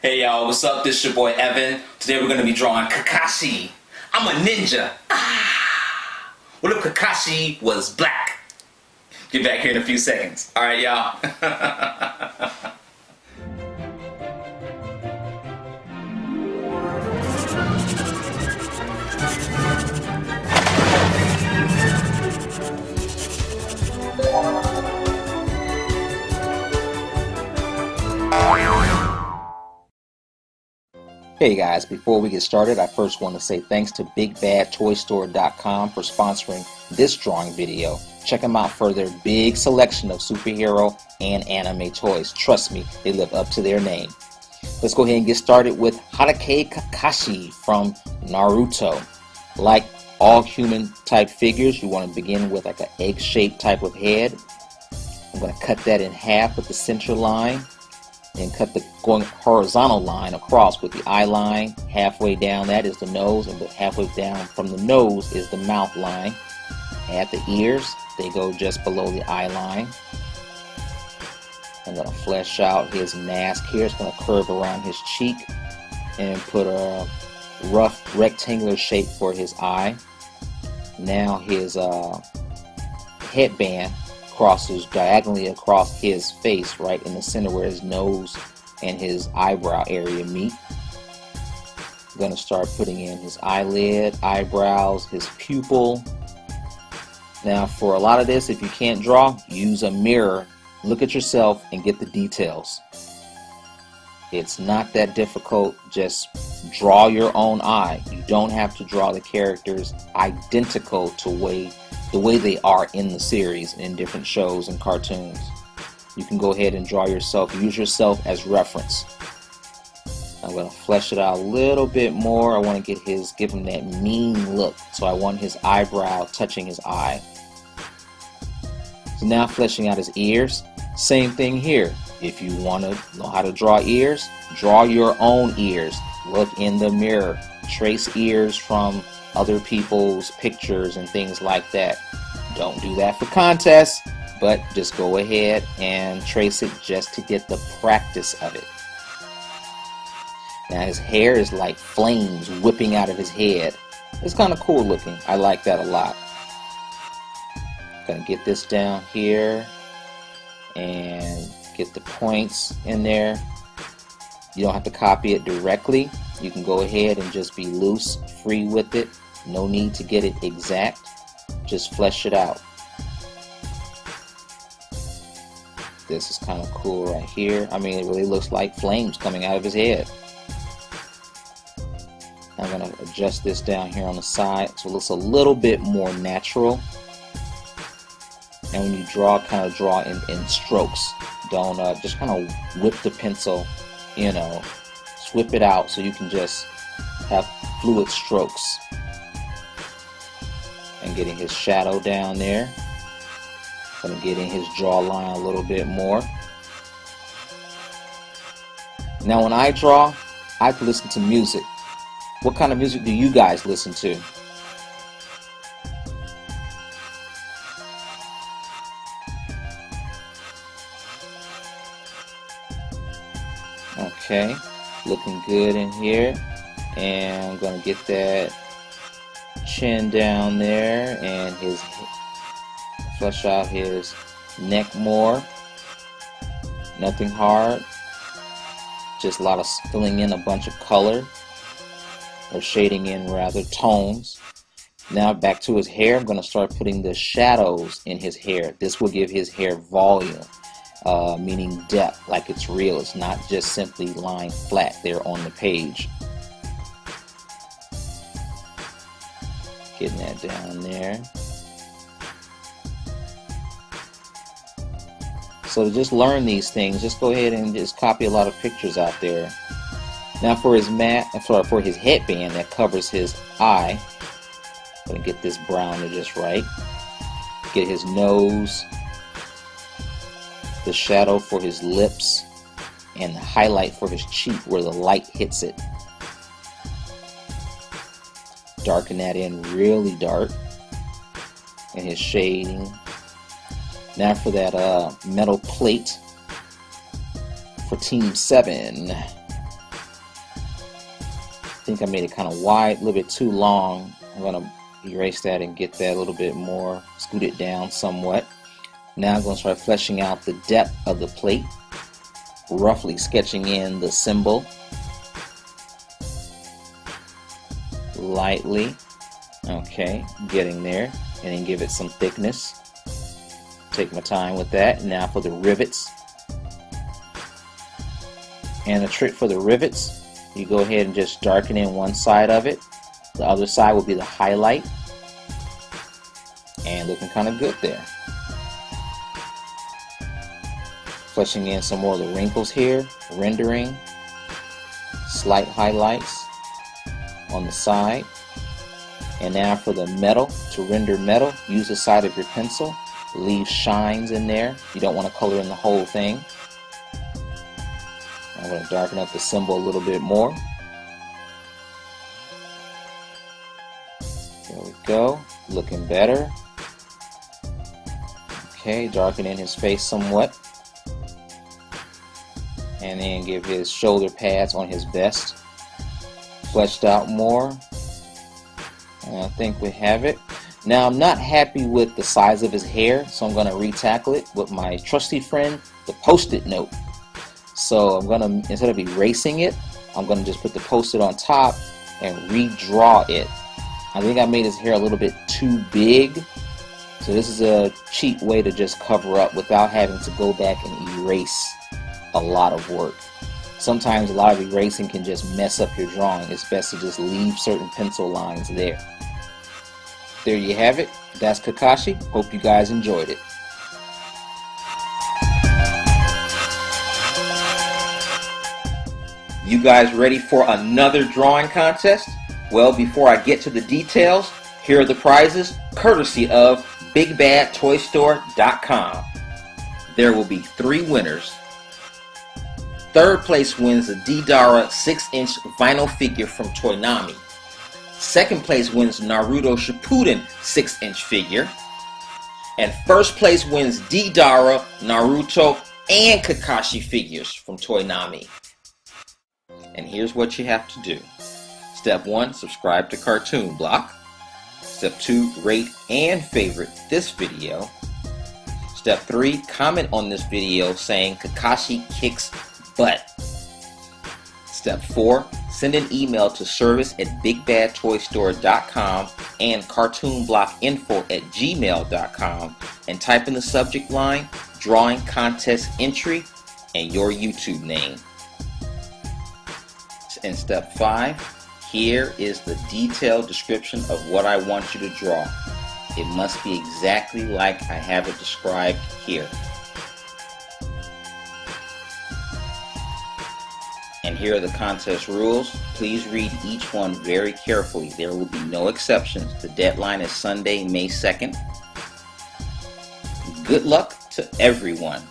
Hey y'all, what's up? This is your boy Evan. Today we're going to be drawing Kakashi. I'm a ninja. What if Kakashi was black? Get back here in a few seconds. Alright y'all. Hey guys, before we get started, I first want to say thanks to BigBadToyStore.com for sponsoring this drawing video. Check them out for their big selection of superhero and anime toys. Trust me, they live up to their name. Let's go ahead and get started with Hatakai Kakashi from Naruto. Like all human type figures, you want to begin with like an egg-shaped type of head. I'm going to cut that in half with the center line. And cut the going horizontal line across with the eye line. Halfway down that is the nose, and halfway down from the nose is the mouth line. Add the ears, they go just below the eye line. I'm going to flesh out his mask here. It's going to curve around his cheek and put a rough rectangular shape for his eye. Now his headband crosses diagonally across his face, right in the center where his nose and his eyebrow area meet. I'm going to start putting in his eyelid, eyebrows, his pupil. Now for a lot of this, if you can't draw, use a mirror. Look at yourself and get the details. It's not that difficult. Just draw your own eye. You don't have to draw the characters identical to the way they are in the series, in different shows and cartoons. You can go ahead and draw yourself, use yourself as reference. I'm going to flesh it out a little bit more. I want to give him that mean look. So I want his eyebrow touching his eye. So now fleshing out his ears. Same thing here. If you want to know how to draw ears, draw your own ears. Look in the mirror. Trace ears from other people's pictures and things like that. Don't do that for contests, but just go ahead and trace it just to get the practice of it. Now his hair is like flames whipping out of his head. It's kind of cool looking. I like that a lot. Gonna get this down here and get the points in there. You don't have to copy it directly. You can go ahead and just be loose, free with it. No need to get it exact. Just flesh it out. This is kind of cool right here. I mean, it really looks like flames coming out of his head. I'm going to adjust this down here on the side so it looks a little bit more natural. And when you draw, kind of draw in strokes. Don't just kind of whip the pencil, whip it out so you can just have fluid strokes. And getting his shadow down there. Gonna get in his jawline a little bit more. Now when I draw, I listen to music. What kind of music do you guys listen to? Okay, looking good in here. And I'm gonna get that chin down there and flesh out his neck more. Nothing hard, just a lot of filling in a bunch of color, or shading in rather, tones. Now back to his hair. I'm going to start putting the shadows in his hair. This will give his hair volume, meaning depth, like it's real. It's not just simply lying flat there on the page. Getting that down there. So to just learn these things, just go ahead and just copy a lot of pictures out there. Now for his for his headband that covers his eye, I'm gonna get this brown to just right. Get his nose, the shadow for his lips, and the highlight for his cheek where the light hits it. Darken that in really dark, and his shading. Now for that metal plate for Team 7. think I made it kind of wide, a little bit too long. I'm going to erase that and get that a little bit more, scoot it down somewhat. Now I'm going to start fleshing out the depth of the plate, roughly sketching in the symbol lightly. Okay, getting there, and then give it some thickness. Take my time with that. Now for the rivets. And the trick for the rivets, you go ahead and just darken in one side of it. The other side will be the highlight. And looking kind of good there. Fleshing in some more of the wrinkles here, rendering, slight highlights on the side. And now for the metal, to render metal, use the side of your pencil. Leave shines in there. You don't want to color in the whole thing. I'm going to darken up the symbol a little bit more. There we go. Looking better. Okay, darken in his face somewhat. And then give his shoulder pads on his vest fleshed out more. And I think we have it. Now I'm not happy with the size of his hair, so I'm going to retackle it with my trusty friend, the Post-it note. So I'm going to, instead of erasing it, I'm going to just put the Post-it on top and redraw it. I think I made his hair a little bit too big, so this is a cheap way to just cover up without having to go back and erase a lot of work. Sometimes a lot of erasing can just mess up your drawing. It's best to just leave certain pencil lines there. There you have it. That's Kakashi. Hope you guys enjoyed it. You guys ready for another drawing contest? Well, before I get to the details, here are the prizes, courtesy of BigBadToyStore.com. There will be 3 winners. Third place wins the D-Dara 6-inch vinyl figure from Toynami. Second place wins Naruto Shippuden 6-inch figure. And first place wins D-Dara, Naruto, and Kakashi figures from Toynami. And here's what you have to do. Step 1, subscribe to Cartoon Block. Step 2, rate and favorite this video. Step 3, comment on this video saying Kakashi kicks butt. Step 4, send an email to service@bigbadtoystore.com and cartoonblockinfo@gmail.com and type in the subject line drawing contest entry and your YouTube name. And step 5, here is the detailed description of what I want you to draw. It must be exactly like I have it described here. And here are the contest rules. Please read each one very carefully. There will be no exceptions. The deadline is Sunday, May 2nd. Good luck to everyone.